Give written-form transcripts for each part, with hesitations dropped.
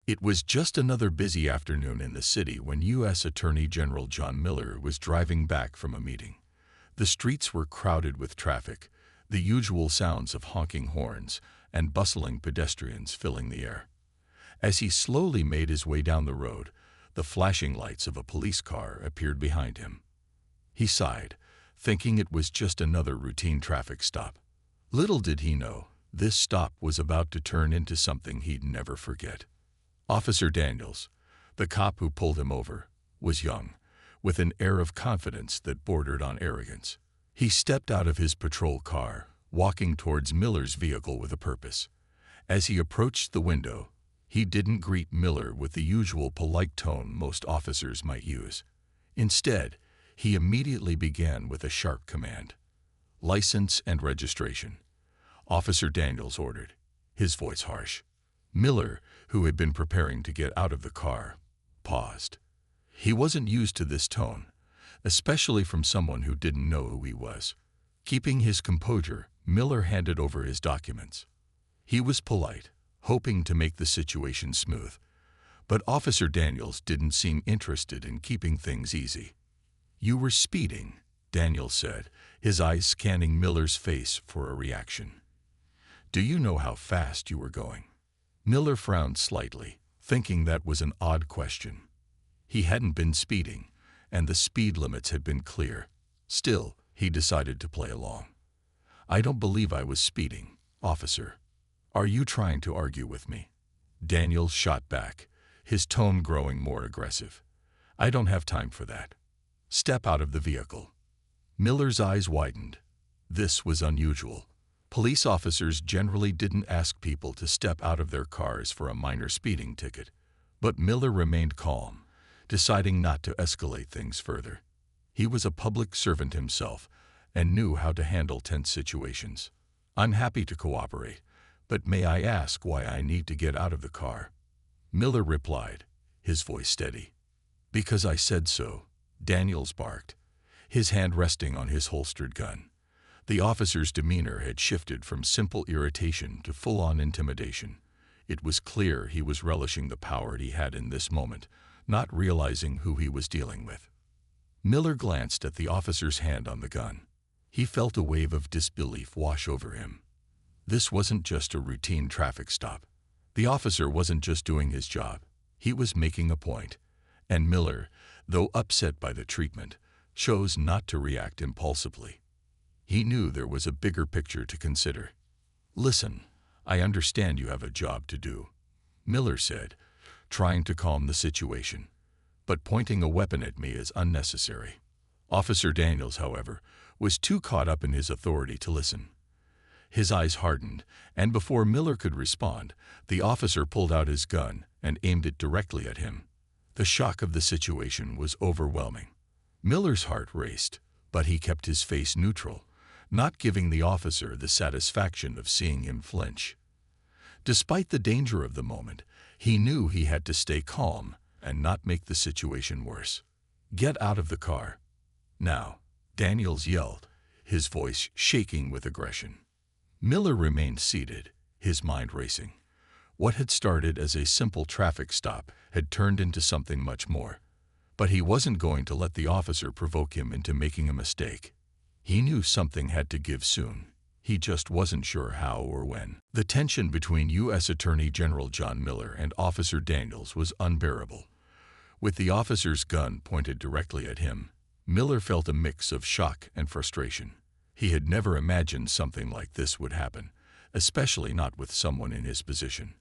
It was just another busy afternoon in the city when U.S. Attorney General John Miller was driving back from a meeting. The streets were crowded with traffic, the usual sounds of honking horns and bustling pedestrians filling the air. As he slowly made his way down the road, the flashing lights of a police car appeared behind him. He sighed, thinking it was just another routine traffic stop. Little did he know, this stop was about to turn into something he'd never forget. Officer Daniels, the cop who pulled him over, was young, with an air of confidence that bordered on arrogance. He stepped out of his patrol car, walking towards Miller's vehicle with a purpose. As he approached the window, he didn't greet Miller with the usual polite tone most officers might use. Instead, he immediately began with a sharp command. "License and registration," Officer Daniels ordered, his voice harsh. Miller, who had been preparing to get out of the car, paused. He wasn't used to this tone, especially from someone who didn't know who he was. Keeping his composure, Miller handed over his documents. He was polite, hoping to make the situation smooth. But Officer Daniels didn't seem interested in keeping things easy. "You were speeding," Daniels said, his eyes scanning Miller's face for a reaction. "Do you know how fast you were going?" Miller frowned slightly, thinking that was an odd question. He hadn't been speeding, and the speed limits had been clear. Still, he decided to play along. "I don't believe I was speeding, officer. Are you trying to argue with me?" Daniels shot back, his tone growing more aggressive. "I don't have time for that. Step out of the vehicle." Miller's eyes widened. This was unusual. Police officers generally didn't ask people to step out of their cars for a minor speeding ticket, but Miller remained calm, deciding not to escalate things further. He was a public servant himself and knew how to handle tense situations. "I'm happy to cooperate, but may I ask why I need to get out of the car?" Miller replied, his voice steady. "Because I said so," Daniels barked, his hand resting on his holstered gun. The officer's demeanor had shifted from simple irritation to full-on intimidation. It was clear he was relishing the power he had in this moment, not realizing who he was dealing with. Miller glanced at the officer's hand on the gun. He felt a wave of disbelief wash over him. This wasn't just a routine traffic stop. The officer wasn't just doing his job. He was making a point. And Miller, though upset by the treatment, chose not to react impulsively. He knew there was a bigger picture to consider. "Listen, I understand you have a job to do," Miller said, trying to calm the situation. "But pointing a weapon at me is unnecessary." Officer Daniels, however, was too caught up in his authority to listen. His eyes hardened, and before Miller could respond, the officer pulled out his gun and aimed it directly at him. The shock of the situation was overwhelming. Miller's heart raced, but he kept his face neutral, not giving the officer the satisfaction of seeing him flinch. Despite the danger of the moment, he knew he had to stay calm and not make the situation worse. "Get out of the car now," Daniels yelled, his voice shaking with aggression. Miller remained seated, his mind racing. What had started as a simple traffic stop had turned into something much more. But he wasn't going to let the officer provoke him into making a mistake. He knew something had to give soon. He just wasn't sure how or when. The tension between U.S. Attorney General John Miller and Officer Daniels was unbearable. With the officer's gun pointed directly at him, Miller felt a mix of shock and frustration. He had never imagined something like this would happen, especially not with someone in his position.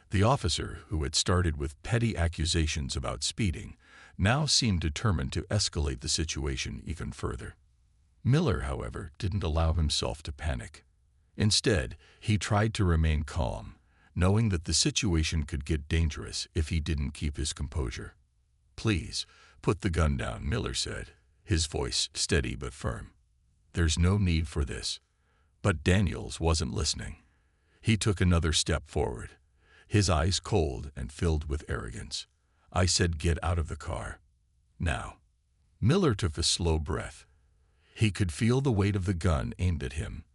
The officer, who had started with petty accusations about speeding, now seemed determined to escalate the situation even further. Miller, however, didn't allow himself to panic. Instead, he tried to remain calm, knowing that the situation could get dangerous if he didn't keep his composure. "Please, put the gun down," Miller said, his voice steady but firm. "There's no need for this." But Daniels wasn't listening. He took another step forward, his eyes cold and filled with arrogance. "I said get out of the car now." Miller took a slow breath. He could feel the weight of the gun aimed at him.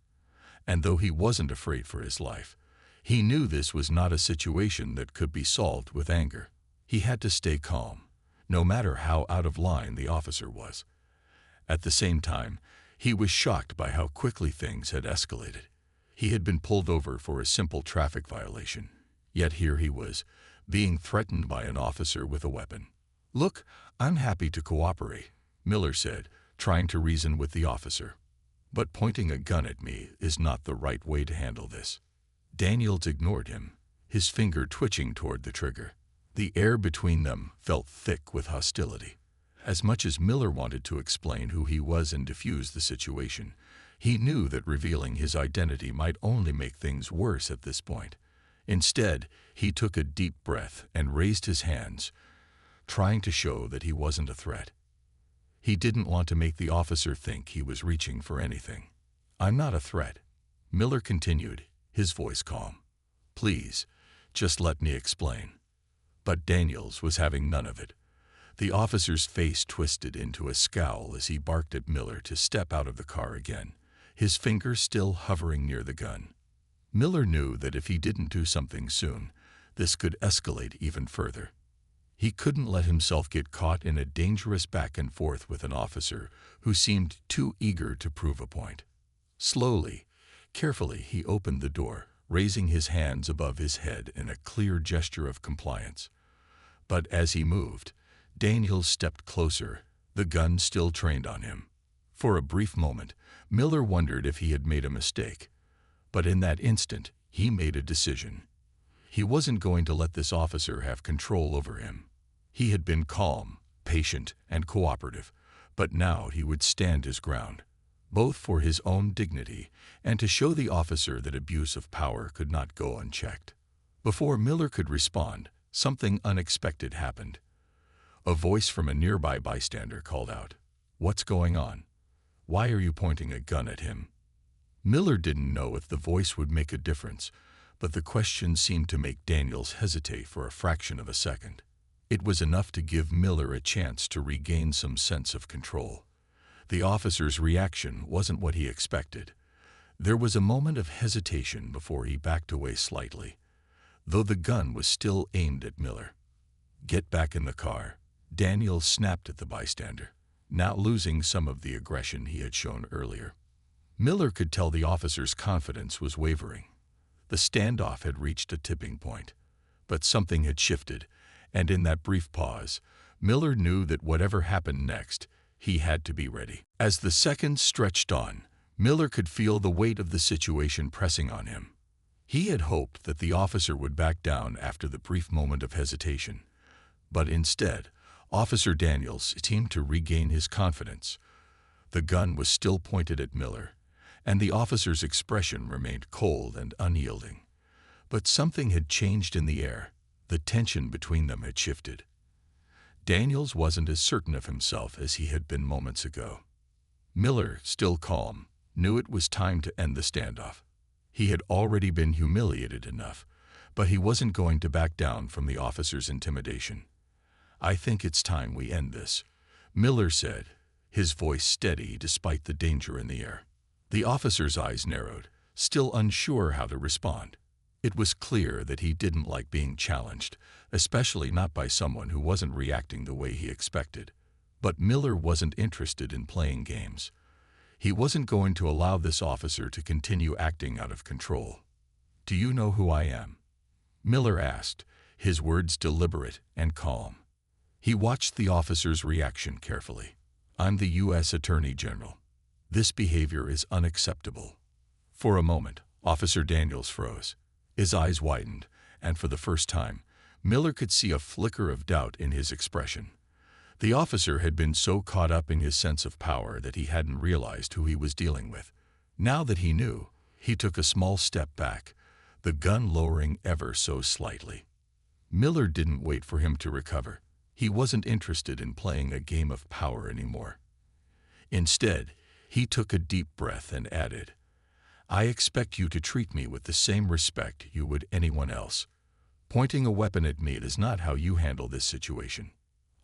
And though he wasn't afraid for his life, He knew this was not a situation that could be solved with anger. He had to stay calm, no matter how out of line the officer was. At the same time, he was shocked by how quickly things had escalated. He had been pulled over for a simple traffic violation, yet here he was, being threatened by an officer with a weapon. "Look, I'm happy to cooperate," Miller said, trying to reason with the officer. "But pointing a gun at me is not the right way to handle this." Daniels ignored him, his finger twitching toward the trigger. The air between them felt thick with hostility. As much as Miller wanted to explain who he was and defuse the situation, he knew that revealing his identity might only make things worse at this point. Instead, he took a deep breath and raised his hands, trying to show that he wasn't a threat. He didn't want to make the officer think he was reaching for anything. "I'm not a threat," Miller continued, his voice calm. "Please, just let me explain." But Daniels was having none of it. The officer's face twisted into a scowl as he barked at Miller to step out of the car again, his finger still hovering near the gun. Miller knew that if he didn't do something soon, this could escalate even further. He couldn't let himself get caught in a dangerous back and forth with an officer who seemed too eager to prove a point. Slowly, carefully, he opened the door, raising his hands above his head in a clear gesture of compliance. But as he moved, Daniels stepped closer, the gun still trained on him. For a brief moment, Miller wondered if he had made a mistake. But in that instant, he made a decision. He wasn't going to let this officer have control over him. He had been calm, patient, and cooperative, but now he would stand his ground, both for his own dignity and to show the officer that abuse of power could not go unchecked. Before Miller could respond, something unexpected happened. A voice from a nearby bystander called out, "What's going on? Why are you pointing a gun at him?" Miller didn't know if the voice would make a difference, but the question seemed to make Daniels hesitate for a fraction of a second. It was enough to give Miller a chance to regain some sense of control. The officer's reaction wasn't what he expected. There was a moment of hesitation before he backed away slightly, though the gun was still aimed at Miller. "Get back in the car," Daniels snapped at the bystander, now losing some of the aggression he had shown earlier. Miller could tell the officer's confidence was wavering. The standoff had reached a tipping point, but something had shifted, and in that brief pause, Miller knew that whatever happened next, he had to be ready. As the seconds stretched on, Miller could feel the weight of the situation pressing on him. He had hoped that the officer would back down after the brief moment of hesitation, but instead, Officer Daniels seemed to regain his confidence. The gun was still pointed at Miller, and the officer's expression remained cold and unyielding. But something had changed in the air. The tension between them had shifted. Daniels wasn't as certain of himself as he had been moments ago. Miller, still calm, knew it was time to end the standoff. He had already been humiliated enough, but he wasn't going to back down from the officer's intimidation. "I think it's time we end this," Miller said, his voice steady despite the danger in the air. The officer's eyes narrowed, still unsure how to respond. It was clear that he didn't like being challenged, especially not by someone who wasn't reacting the way he expected. But Miller wasn't interested in playing games. He wasn't going to allow this officer to continue acting out of control. "Do you know who I am?" Miller asked, his words deliberate and calm. He watched the officer's reaction carefully. "I'm the U.S. Attorney General. This behavior is unacceptable." For a moment, Officer Daniels froze. His eyes widened, and for the first time, Miller could see a flicker of doubt in his expression. The officer had been so caught up in his sense of power that he hadn't realized who he was dealing with. Now that he knew, he took a small step back, the gun lowering ever so slightly. Miller didn't wait for him to recover. He wasn't interested in playing a game of power anymore. Instead, he took a deep breath and added, "I expect you to treat me with the same respect you would anyone else. Pointing a weapon at me is not how you handle this situation."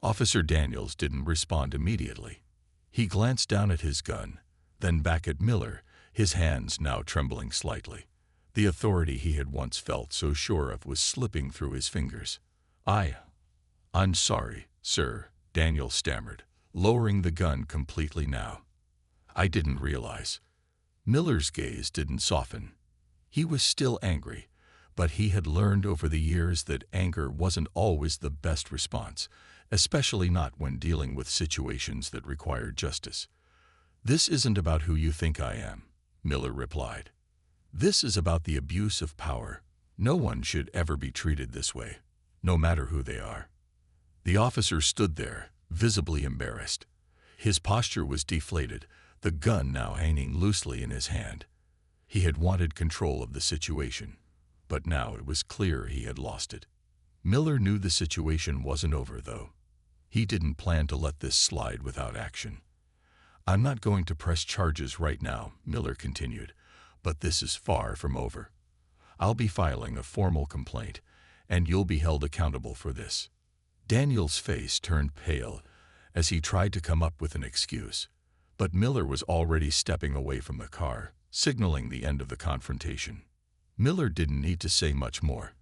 Officer Daniels didn't respond immediately. He glanced down at his gun, then back at Miller, his hands now trembling slightly. The authority he had once felt so sure of was slipping through his fingers. I'm sorry, sir," Daniel stammered, lowering the gun completely now. "I didn't realize." Miller's gaze didn't soften. He was still angry, but he had learned over the years that anger wasn't always the best response, especially not when dealing with situations that required justice. "This isn't about who you think I am," Miller replied. "This is about the abuse of power. No one should ever be treated this way, no matter who they are." The officer stood there, visibly embarrassed. His posture was deflated, the gun now hanging loosely in his hand. He had wanted control of the situation, but now it was clear he had lost it. Miller knew the situation wasn't over, though. He didn't plan to let this slide without action. "I'm not going to press charges right now," Miller continued, "but this is far from over. I'll be filing a formal complaint, and you'll be held accountable for this." Daniel's face turned pale as he tried to come up with an excuse, but Miller was already stepping away from the car, signaling the end of the confrontation. Miller didn't need to say much more.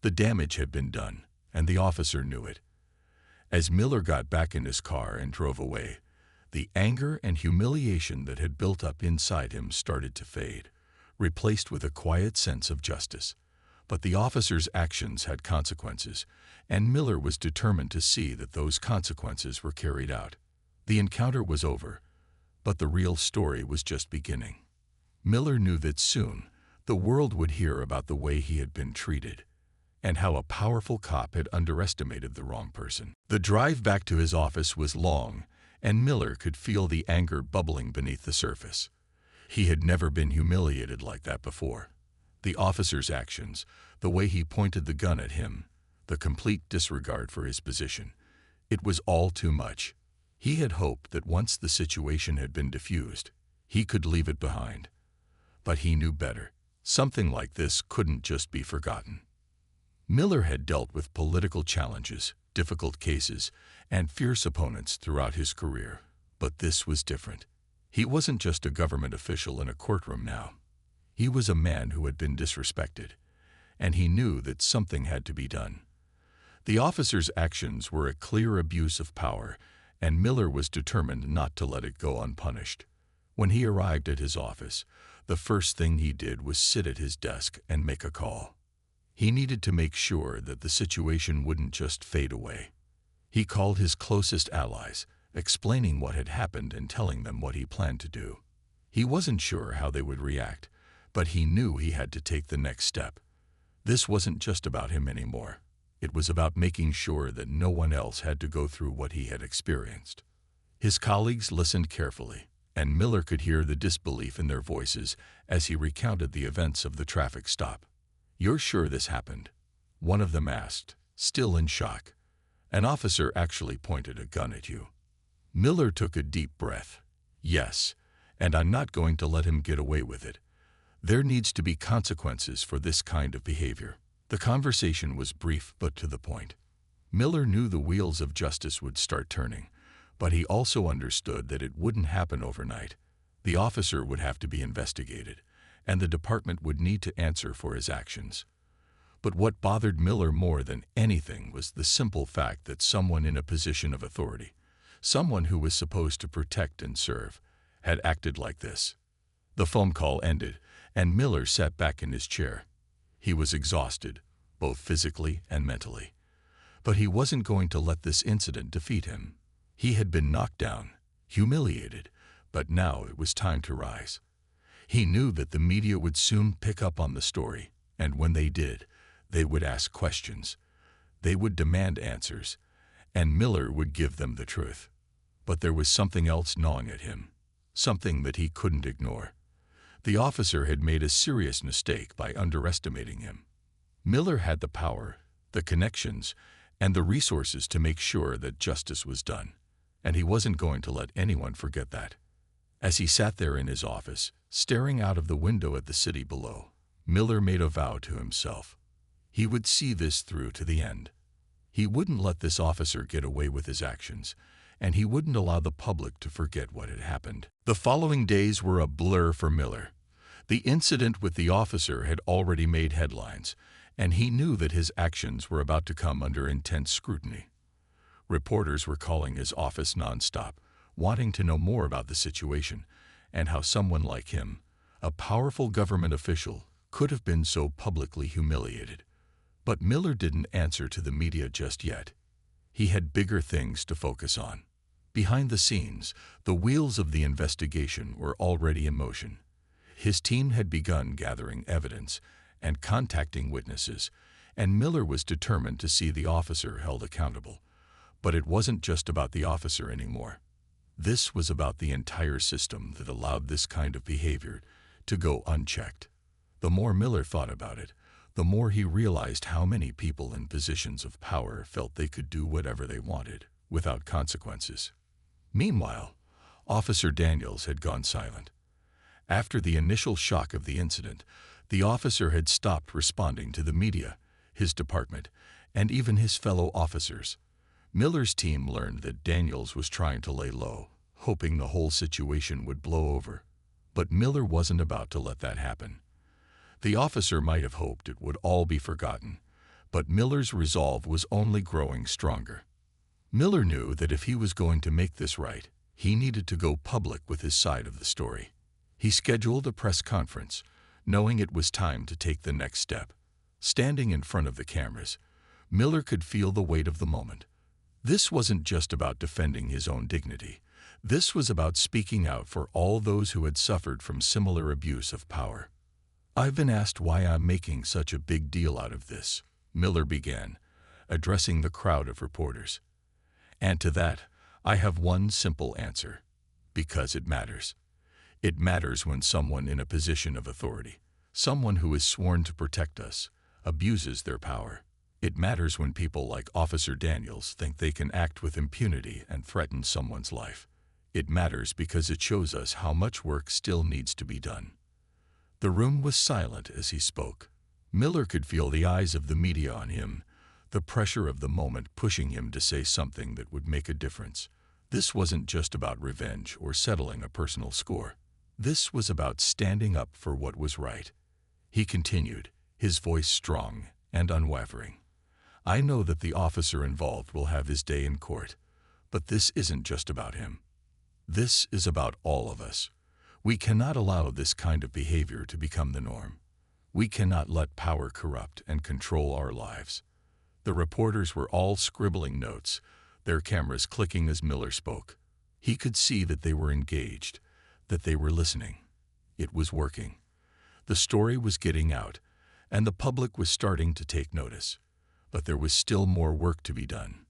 The damage had been done, and the officer knew it. As Miller got back in his car and drove away, the anger and humiliation that had built up inside him started to fade, replaced with a quiet sense of justice. But the officer's actions had consequences, and Miller was determined to see that those consequences were carried out. The encounter was over, but the real story was just beginning. Miller knew that soon the world would hear about the way he had been treated, and how a powerful cop had underestimated the wrong person. The drive back to his office was long, and Miller could feel the anger bubbling beneath the surface. He had never been humiliated like that before. The officer's actions, the way he pointed the gun at him, the complete disregard for his position, it was all too much. He had hoped that once the situation had been diffused, he could leave it behind. But he knew better. Something like this couldn't just be forgotten. Miller had dealt with political challenges, difficult cases, and fierce opponents throughout his career, but this was different. He wasn't just a government official in a courtroom now. He was a man who had been disrespected, and he knew that something had to be done. The officer's actions were a clear abuse of power, and Miller was determined not to let it go unpunished. When he arrived at his office, the first thing he did was sit at his desk and make a call. He needed to make sure that the situation wouldn't just fade away. He called his closest allies, explaining what had happened and telling them what he planned to do. He wasn't sure how they would react, but he knew he had to take the next step. This wasn't just about him anymore. It was about making sure that no one else had to go through what he had experienced. His colleagues listened carefully, and Miller could hear the disbelief in their voices as he recounted the events of the traffic stop. "You're sure this happened?" one of them asked, still in shock. "An officer actually pointed a gun at you." Miller took a deep breath. "Yes, and I'm not going to let him get away with it. There needs to be consequences for this kind of behavior." The conversation was brief but to the point. Miller knew the wheels of justice would start turning, but he also understood that it wouldn't happen overnight. The officer would have to be investigated, and the department would need to answer for his actions. But what bothered Miller more than anything was the simple fact that someone in a position of authority, someone who was supposed to protect and serve, had acted like this. The phone call ended, and Miller sat back in his chair. He was exhausted, both physically and mentally. But he wasn't going to let this incident defeat him. He had been knocked down, humiliated, but now it was time to rise. He knew that the media would soon pick up on the story, and when they did, they would ask questions. They would demand answers, and Miller would give them the truth. But there was something else gnawing at him, something that he couldn't ignore. The officer had made a serious mistake by underestimating him. Miller had the power, the connections, and the resources to make sure that justice was done, and he wasn't going to let anyone forget that. As he sat there in his office, staring out of the window at the city below, Miller made a vow to himself. He would see this through to the end. He wouldn't let this officer get away with his actions, and he wouldn't allow the public to forget what had happened. The following days were a blur for Miller. The incident with the officer had already made headlines, and he knew that his actions were about to come under intense scrutiny. Reporters were calling his office nonstop, wanting to know more about the situation and how someone like him, a powerful government official, could have been so publicly humiliated. But Miller didn't answer to the media just yet. He had bigger things to focus on. Behind the scenes, the wheels of the investigation were already in motion. His team had begun gathering evidence and contacting witnesses, and Miller was determined to see the officer held accountable. But it wasn't just about the officer anymore. This was about the entire system that allowed this kind of behavior to go unchecked. The more Miller thought about it, the more he realized how many people in positions of power felt they could do whatever they wanted, without consequences. Meanwhile, Officer Daniels had gone silent. After the initial shock of the incident, the officer had stopped responding to the media, his department, and even his fellow officers. Miller's team learned that Daniels was trying to lay low, hoping the whole situation would blow over. But Miller wasn't about to let that happen. The officer might have hoped it would all be forgotten, but Miller's resolve was only growing stronger. Miller knew that if he was going to make this right, he needed to go public with his side of the story. He scheduled a press conference, knowing it was time to take the next step. Standing in front of the cameras, Miller could feel the weight of the moment. This wasn't just about defending his own dignity. This was about speaking out for all those who had suffered from similar abuse of power. "I've been asked why I'm making such a big deal out of this," Miller began, addressing the crowd of reporters. "And to that, I have one simple answer: because it matters. It matters when someone in a position of authority, someone who is sworn to protect us, abuses their power. It matters when people like Officer Daniels think they can act with impunity and threaten someone's life. It matters because it shows us how much work still needs to be done." The room was silent as he spoke. Miller could feel the eyes of the media on him, the pressure of the moment pushing him to say something that would make a difference. This wasn't just about revenge or settling a personal score. This was about standing up for what was right. He continued, his voice strong and unwavering. "I know that the officer involved will have his day in court, but this isn't just about him. This is about all of us. We cannot allow this kind of behavior to become the norm. We cannot let power corrupt and control our lives." The reporters were all scribbling notes, their cameras clicking as Miller spoke. He could see that they were engaged, that they were listening. It was working. The story was getting out, and the public was starting to take notice. But there was still more work to be done.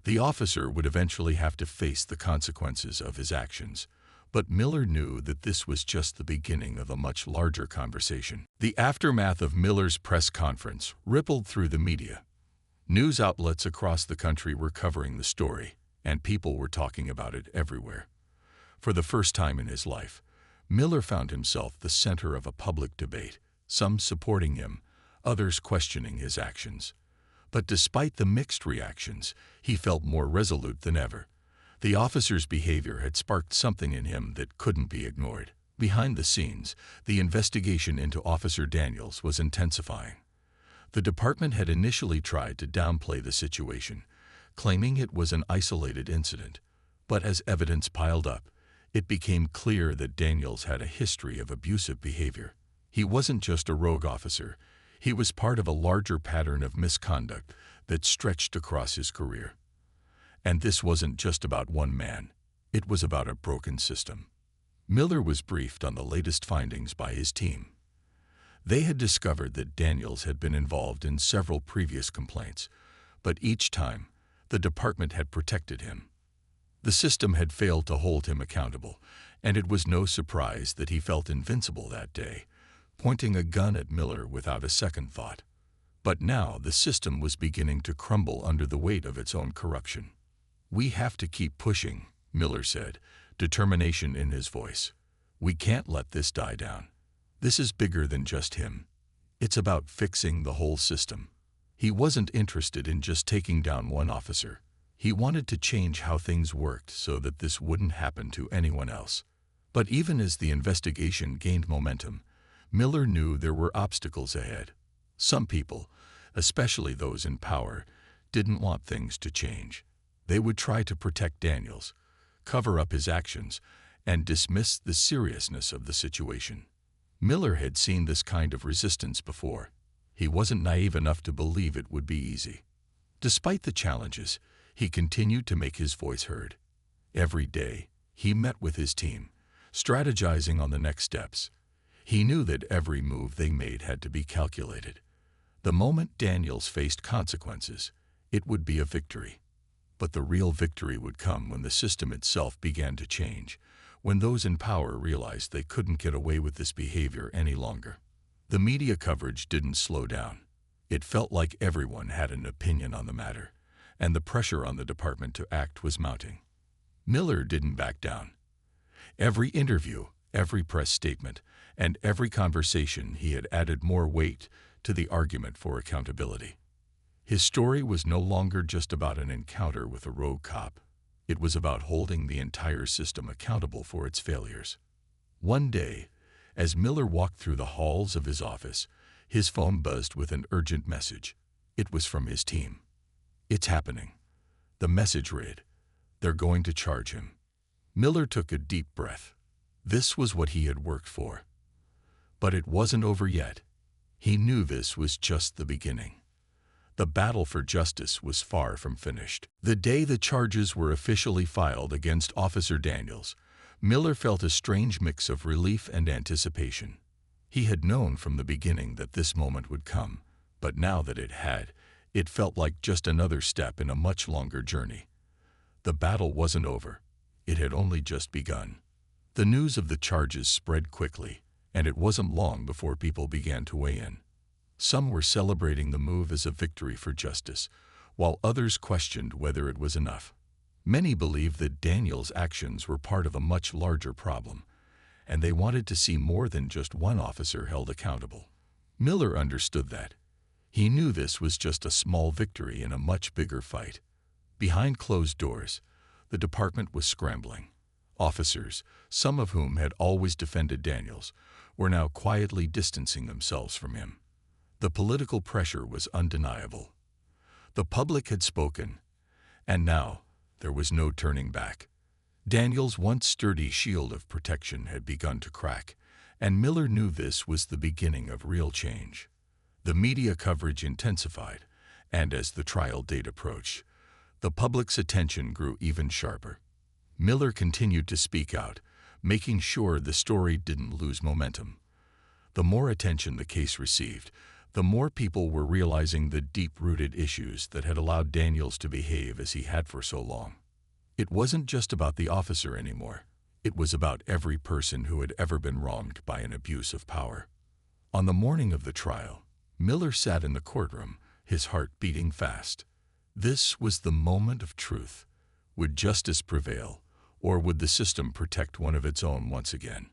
The officer would eventually have to face the consequences of his actions, but Miller knew that this was just the beginning of a much larger conversation. The aftermath of Miller's press conference rippled through the media. News outlets across the country were covering the story, and people were talking about it everywhere. For the first time in his life, Miller found himself the center of a public debate, some supporting him, others questioning his actions. But despite the mixed reactions, he felt more resolute than ever. The officer's behavior had sparked something in him that couldn't be ignored. Behind the scenes, the investigation into Officer Daniels was intensifying. The department had initially tried to downplay the situation, claiming it was an isolated incident. But as evidence piled up, it became clear that Daniels had a history of abusive behavior. He wasn't just a rogue officer. He was part of a larger pattern of misconduct that stretched across his career. And this wasn't just about one man. It was about a broken system. Miller was briefed on the latest findings by his team. They had discovered that Daniels had been involved in several previous complaints, but each time, the department had protected him. The system had failed to hold him accountable, and it was no surprise that he felt invincible that day, pointing a gun at Miller without a second thought. But now the system was beginning to crumble under the weight of its own corruption. "We have to keep pushing," Miller said, determination in his voice. "We can't let this die down. This is bigger than just him. It's about fixing the whole system." He wasn't interested in just taking down one officer. He wanted to change how things worked so that this wouldn't happen to anyone else. But even as the investigation gained momentum, Miller knew there were obstacles ahead. Some people, especially those in power, didn't want things to change. They would try to protect Daniels, cover up his actions, and dismiss the seriousness of the situation. Miller had seen this kind of resistance before. He wasn't naive enough to believe it would be easy. Despite the challenges, he continued to make his voice heard. Every day, he met with his team, strategizing on the next steps. He knew that every move they made had to be calculated. The moment Daniels faced consequences, it would be a victory. But the real victory would come when the system itself began to change, when those in power realized they couldn't get away with this behavior any longer. The media coverage didn't slow down. It felt like everyone had an opinion on the matter, and the pressure on the department to act was mounting. Miller didn't back down. Every interview, every press statement, and every conversation he had added more weight to the argument for accountability. His story was no longer just about an encounter with a rogue cop. It was about holding the entire system accountable for its failures. One day, as Miller walked through the halls of his office, his phone buzzed with an urgent message. It was from his team. "It's happening." The message read, "They're going to charge him." Miller took a deep breath. This was what he had worked for. But it wasn't over yet. He knew this was just the beginning. The battle for justice was far from finished. The day the charges were officially filed against Officer Daniels, Miller felt a strange mix of relief and anticipation. He had known from the beginning that this moment would come, but now that it had, it felt like just another step in a much longer journey. The battle wasn't over. It had only just begun. The news of the charges spread quickly, and it wasn't long before people began to weigh in. Some were celebrating the move as a victory for justice, while others questioned whether it was enough. Many believed that Daniels' actions were part of a much larger problem, and they wanted to see more than just one officer held accountable. Miller understood that. He knew this was just a small victory in a much bigger fight. Behind closed doors, the department was scrambling. Officers, some of whom had always defended Daniels, were now quietly distancing themselves from him. The political pressure was undeniable. The public had spoken, and now there was no turning back. Daniels' once sturdy shield of protection had begun to crack, and Miller knew this was the beginning of real change. The media coverage intensified, and as the trial date approached, the public's attention grew even sharper. Miller continued to speak out, making sure the story didn't lose momentum. The more attention the case received, the more people were realizing the deep-rooted issues that had allowed Daniels to behave as he had for so long. It wasn't just about the officer anymore. It was about every person who had ever been wronged by an abuse of power. On the morning of the trial, Miller sat in the courtroom, his heart beating fast. This was the moment of truth. Would justice prevail, or would the system protect one of its own once again?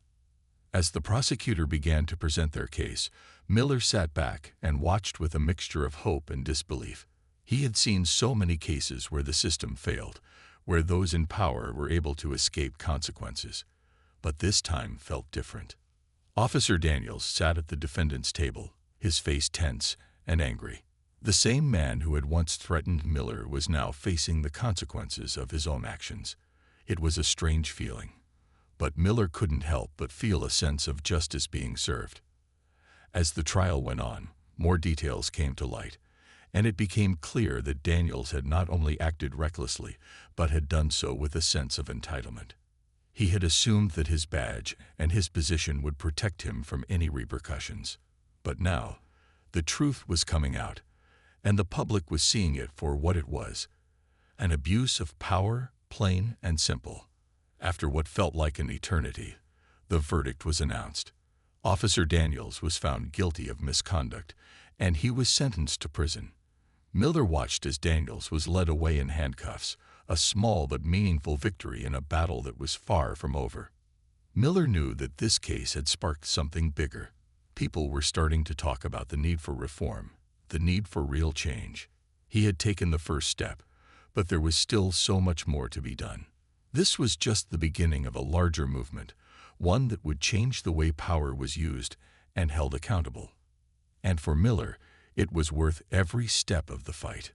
As the prosecutor began to present their case, Miller sat back and watched with a mixture of hope and disbelief. He had seen so many cases where the system failed, where those in power were able to escape consequences. But this time felt different. Officer Daniels sat at the defendant's table, his face tense and angry. The same man who had once threatened Miller was now facing the consequences of his own actions. It was a strange feeling. But Miller couldn't help but feel a sense of justice being served. As the trial went on, more details came to light, and it became clear that Daniels had not only acted recklessly, but had done so with a sense of entitlement. He had assumed that his badge and his position would protect him from any repercussions. But now, the truth was coming out, and the public was seeing it for what it was: an abuse of power, plain and simple. After what felt like an eternity, the verdict was announced. Officer Daniels was found guilty of misconduct, and he was sentenced to prison. Miller watched as Daniels was led away in handcuffs, a small but meaningful victory in a battle that was far from over. Miller knew that this case had sparked something bigger. People were starting to talk about the need for reform, the need for real change. He had taken the first step, but there was still so much more to be done. This was just the beginning of a larger movement, one that would change the way power was used and held accountable. And for Miller, it was worth every step of the fight.